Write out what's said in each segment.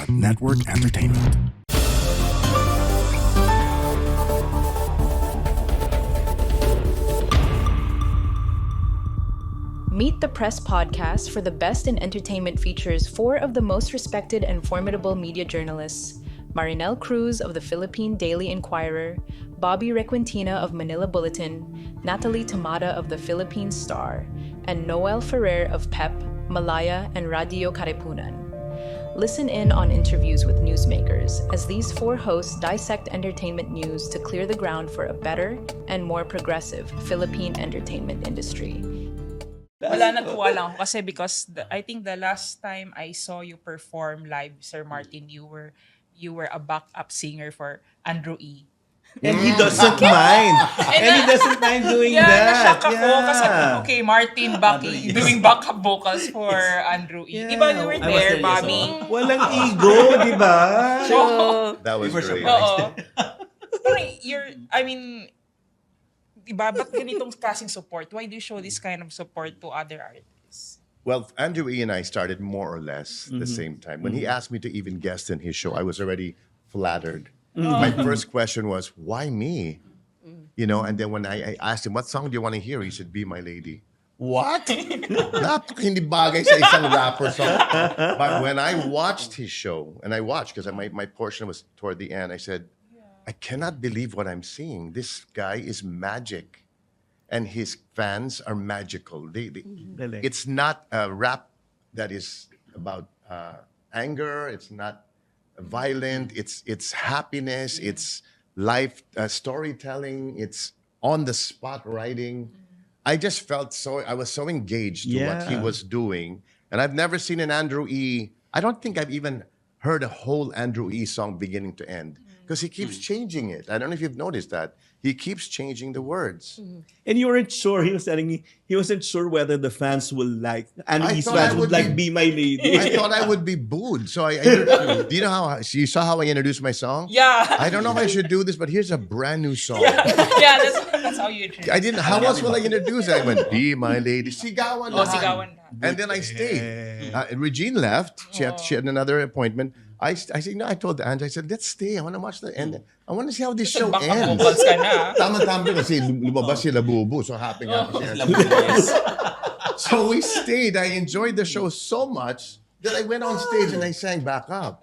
Network Entertainment. Meet the Press podcast for the best in entertainment features four of the most respected and formidable media journalists: Marinel Cruz of the Philippine Daily Inquirer, Bobby Requintina of Manila Bulletin, Natalie Tamada of the Philippine Star, and Noel Ferrer of PEP, Malaya, and Radio Karipunan. Listen in on interviews with newsmakers as these four hosts dissect entertainment news to clear the ground for a better and more progressive Philippine entertainment industry. Wala, natuwa lang ako kasi because I think the last time I saw you perform live, Sir Martin, you were a backup singer for Andrew E. And he doesn't mind. And he doesn't mind doing that. Na-shock ako kasi, okay, Martin doing backup vocals for Andrew E. Di ba you were there, Bobby? Walang ego, di ba? That was great. Oo. Diba, ba't ganitong klaseng support? Why do you show this kind of support to other artists? Well, Andrew E. and I started more or less the same time. When he asked me to even guest in his show, I was already flattered. My first question was, why me? You know, and then when I asked him, what song do you want to hear? He said, Be My Lady. What? Hindi bagay sa isang rapper song. But when I watched his show, and I watched because my portion was toward the end, I said, I cannot believe what I'm seeing. This guy is magic. And his fans are magical. It's not a rap that is about anger. It's not violent. It's happiness. It's life storytelling. It's on-the-spot writing. I just felt I was so engaged to what he was doing. And I've never seen an Andrew E. I don't think I've even heard a whole Andrew E. song beginning to end. Because he keeps changing it. I don't know if you've noticed that. He keeps changing the words. And you weren't sure. He was telling me he wasn't sure whether the fans will like, and his fans would like Be My Lady. I thought I would be booed. So do you know how you saw how I introduced my song? Yeah. I don't know if I should do this, but here's a brand new song. Yeah, that's how you introduce. I didn't. How else will I introduce it? I went, Be My Lady. Sigawan lahat. Sigawan. And then I stayed. Regine left. She had another appointment. I said, no, I told Ange, I said, let's stay. I want to watch the end. I want to see how this show ends. Vocals ka na. Tama-tama kasi lumabas sila bubu. So happy nga siya. So we stayed. I enjoyed the show so much that I went on stage and I sang back up.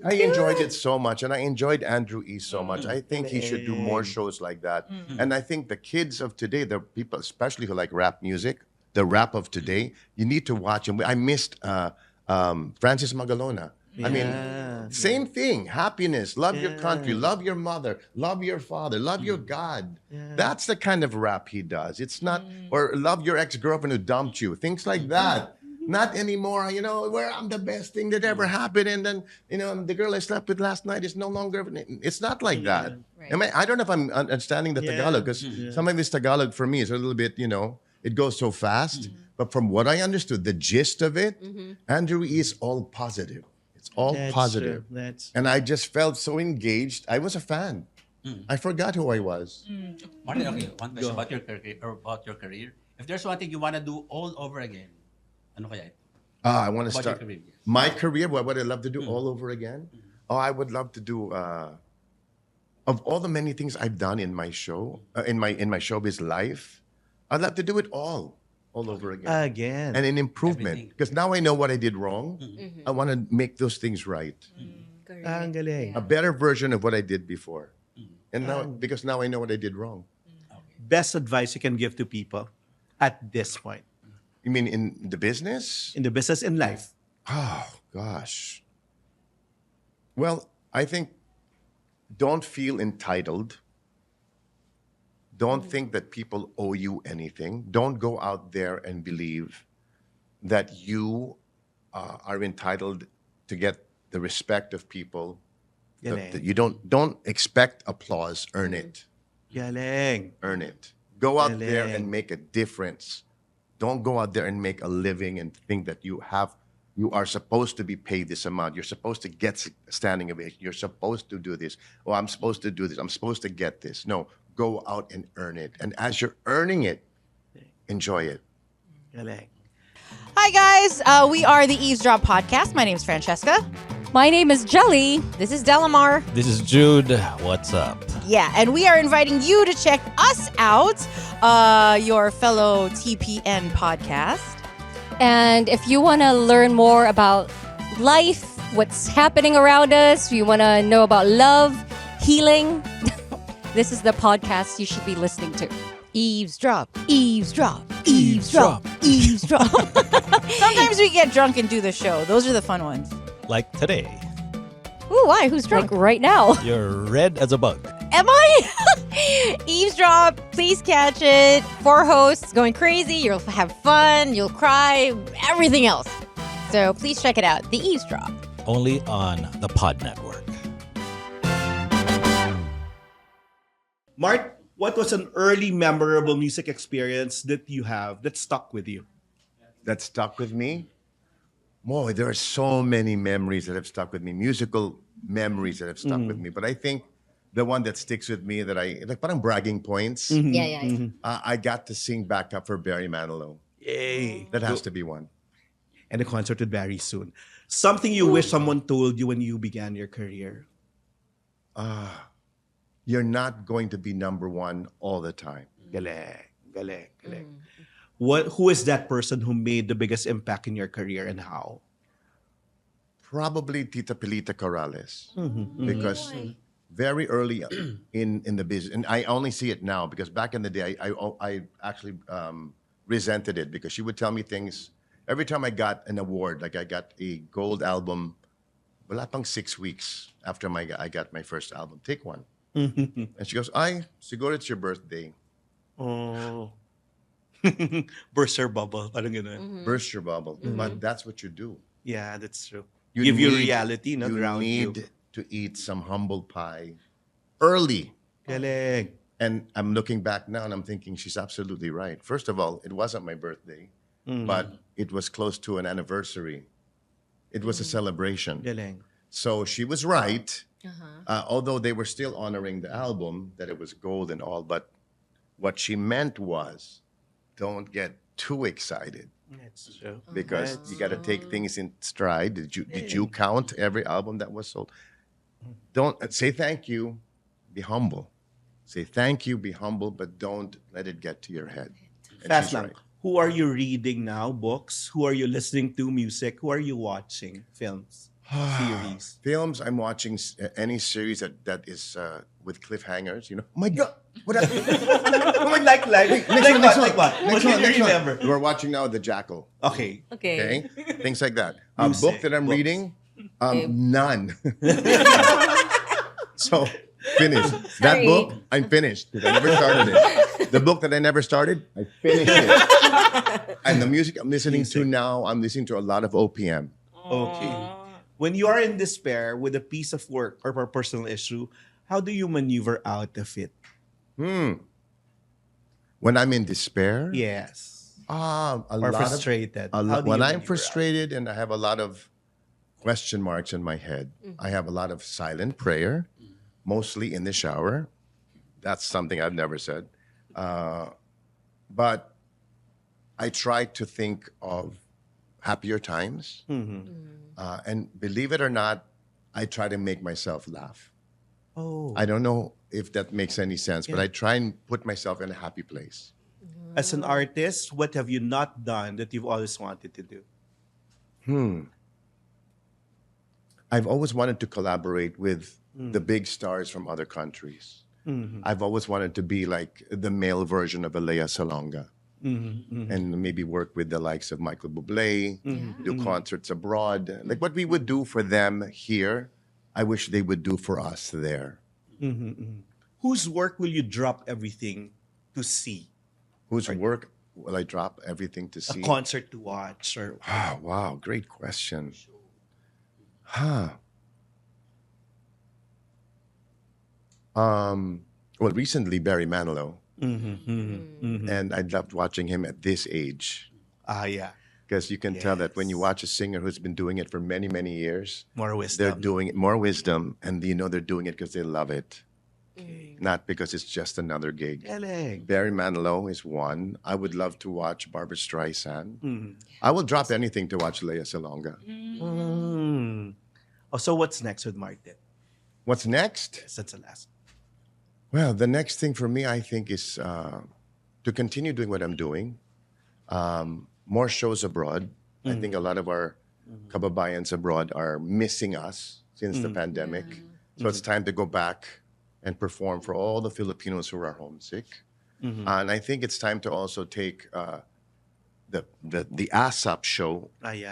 I enjoyed it so much, and I enjoyed Andrew E. so much. I think he should do more shows like that. And I think the kids of today, the people, especially who like rap music, the rap of today, you need to watch him. I missed Francis Magalona. I mean, same thing. Happiness, love your country, love your mother, love your father, love your God. That's the kind of rap he does. It's not, or love your ex-girlfriend who dumped you. Things like that. Not anymore, you know, where I'm the best thing that ever happened. And then, you know, the girl I slept with last night is no longer, it's not like that. Right. I don't know if I'm understanding the Tagalog, because some of his Tagalog for me is a little bit, you know, it goes so fast. But from what I understood, the gist of it, Andrew E. is all positive. It's all positive. And I just felt so engaged. I was a fan. I forgot who I was. Martin, okay, one question about your career. If there's one thing you want to do all over again, ano kaya ito? I want to About start your career, yes. my career. What would I love to do all over again? Oh, I would love to do of all the many things I've done in my show, in my showbiz life. I'd love to do it all over again. And an improvement. Because now I know what I did wrong. I want to make those things right. Ang galing. A better version of what I did before. And now, because now I know what I did wrong. Best advice you can give to people at this point? You mean in the business? In the business and life? Oh, gosh. Well, I think don't feel entitled. Don't think that people owe you anything. Don't go out there and believe that you are entitled to get the respect of people. That you don't expect applause. Earn it. Galing. Earn it. Go out there and make a difference. Don't go out there and make a living and think that you are supposed to be paid this amount. You're supposed to get standing ovation. You're supposed to do this. Oh, I'm supposed to do this. I'm supposed to get this. No, go out and earn it. And as you're earning it, enjoy it. Galing. Hi, guys. We are the Eavesdrop Podcast. My name is Francesca. My name is Jelly. This is Delamar. This is Jude. What's up? Yeah, and we are inviting you to check us out, your fellow TPN podcast. And if you want to learn more about life, what's happening around us, you want to know about love, healing, this is the podcast you should be listening to. Eavesdrop, eavesdrop, eavesdrop, eavesdrop. Sometimes we get drunk and do the show. Those are the fun ones. Like today. Ooh, why? Who's drunk? Like right now. You're red as a bug. Am I? Eavesdrop, please catch it. 4 hosts going crazy. You'll have fun. You'll cry. Everything else. So please check it out. The Eavesdrop. Only on the Pod Network. Mark, what was an early memorable music experience that you have that stuck with you? That stuck with me? Boy, there are so many memories that have stuck with me, musical memories that have stuck with me. But I think the one that sticks with me that like parang bragging points, Yeah. I got to sing backup for Barry Manilow. Yay. That has to be one. And the concert would very soon. Something you wish someone told you when you began your career? You're not going to be number one all the time. Galing. Who is that person who made the biggest impact in your career and how? Probably Tita Pilita Corrales. Because very early in the business, and I only see it now because back in the day, I actually resented it because she would tell me things. Every time I got an award, like I got a gold album, wala pang 6 weeks after I got my first album, take one. And she goes, ay, siguro it's your birthday. Oh. Burst your bubble. Parang ganun. Burst your bubble. But that's what you do. Yeah, that's true. You Give you need- reality, no? You Ground you. need to eat some humble pie early. Galing. And I'm looking back now and I'm thinking she's absolutely right. First of all, it wasn't my birthday, but it was close to an anniversary. It was a celebration. Galing. So she was right, although they were still honoring the album, that it was gold and all. But what she meant was, don't get too excited That's true. because you got to take things in stride. Did you count every album that was sold? Don't say thank you. Be humble. Say thank you. Be humble, but don't let it get to your head. And Fast she's lang. right. Who are you reading now? Books? Who are you listening to? Music? Who are you watching? Films? Series? Films, I'm watching any series that is with cliffhangers. You know, oh my God, what happened? like what? What can you remember? We're watching now The Jackal. Okay. Okay, things like that. A Music, book that I'm books. reading, none. So finished that book. I'm finished because I never started it. The book that I never started, I finished it. And the music I'm listening to now, I'm listening to a lot of OPM. Okay. When you are in despair with a piece of work or a personal issue, how do you maneuver out of it? When I'm in despair, Yes. a Or lot frustrated. How do when you I'm maneuver frustrated and I have a lot of question marks in my head, I have a lot of silent prayer, mostly in the shower. That's something I've never said. But I try to think of happier times. And believe it or not, I try to make myself laugh. Oh. I don't know if that makes any sense, but I try and put myself in a happy place. As an artist, what have you not done that you've always wanted to do? I've always wanted to collaborate with the big stars from other countries. I've always wanted to be like the male version of Alea Salonga. And maybe work with the likes of Michael Bublé, do concerts abroad. Like what we would do for them here, I wish they would do for us there. Whose work will you drop everything to see? Whose work will I drop everything to see? A concert to watch? Or Ah, wow, great question. Well, recently Barry Manilow, and I loved watching him at this age yeah. because you can tell that when you watch a singer who's been doing it for many, many years, More they're wisdom. doing it more wisdom, and you know they're doing it because they love it, not because it's just another gig. Galing. Barry Manilow is one. I would love to watch Barbara Streisand. I will drop anything to watch Lea Salonga. Oh, so what's next with Martin? What's next? Yes, that's the last. Well, the next thing for me, I think, is to continue doing what I'm doing. More shows abroad. I think a lot of our kababayans abroad are missing us since the pandemic. So it's time to go back and perform for all the Filipinos who are homesick. And I think it's time to also take the ASAP show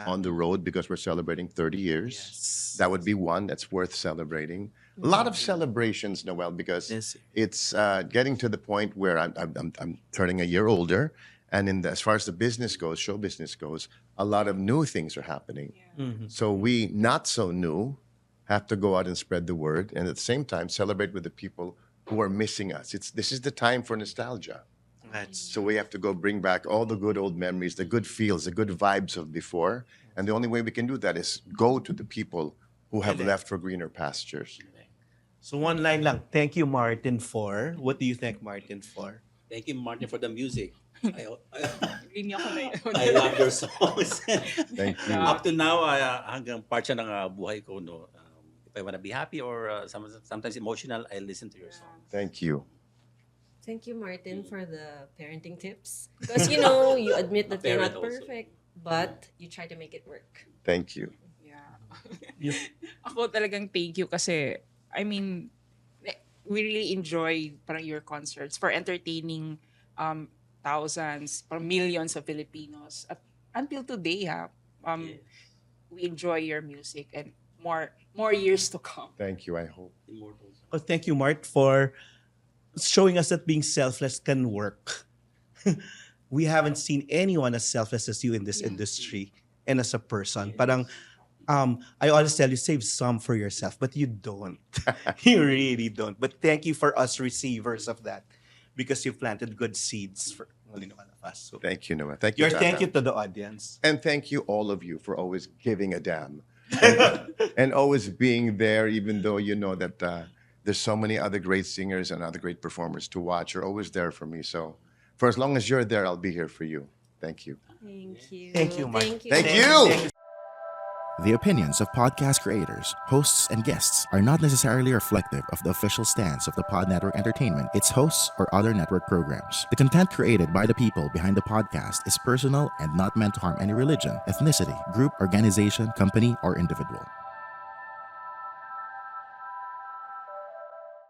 on the road because we're celebrating 30 years. Yes. That would be one that's worth celebrating. A lot of celebrations, Noel, because it's getting to the point where I'm turning a year older. And as far as the business goes, show business goes, a lot of new things are happening. So we, not so new, have to go out and spread the word. And at the same time, celebrate with the people who are missing us. This is the time for nostalgia. So we have to go bring back all the good old memories, the good feels, the good vibes of before. And the only way we can do that is go to the people who have left for greener pastures. So one line lang. Thank you, Martin, for. What do you thank Martin for? Thank you, Martin, for the music. I Hindi ako na I love your songs. Thank you. Up to now, hanggang part siya ng buhay ko, no. If I want to be happy or sometimes emotional, I listen to your song. Thank you. Thank you, Martin, for the parenting tips. Because, you know, you admit that you're not Parent also. perfect, but you try to make it work. Thank you. Yeah. Ako talagang thank you kasi, I mean, we really enjoy parang your concerts for entertaining thousands or millions of Filipinos. At until today, we enjoy your music and more years to come. Thank you, I hope. Immortals. Oh, thank you, Mart, for showing us that being selfless can work. We haven't seen anyone as selfless as you in this industry and as a person. Parang, I always tell you, save some for yourself, but you don't. You really don't. But thank you for us receivers of that because you planted good seeds for only one of us. So Thank you, Noah. Thank you, your thank Tata. you to the audience. And thank you, all of you, for always giving a damn. And always being there, even though you know that there's so many other great singers and other great performers to watch. You're always there for me. So for as long as you're there, I'll be here for you. Thank you. Thank you. Thank you, Mark. Thank you. Thank you. The opinions of podcast creators, hosts, and guests are not necessarily reflective of the official stance of the Pod Network Entertainment, its hosts, or other network programs. The content created by the people behind the podcast is personal and not meant to harm any religion, ethnicity, group, organization, company, or individual.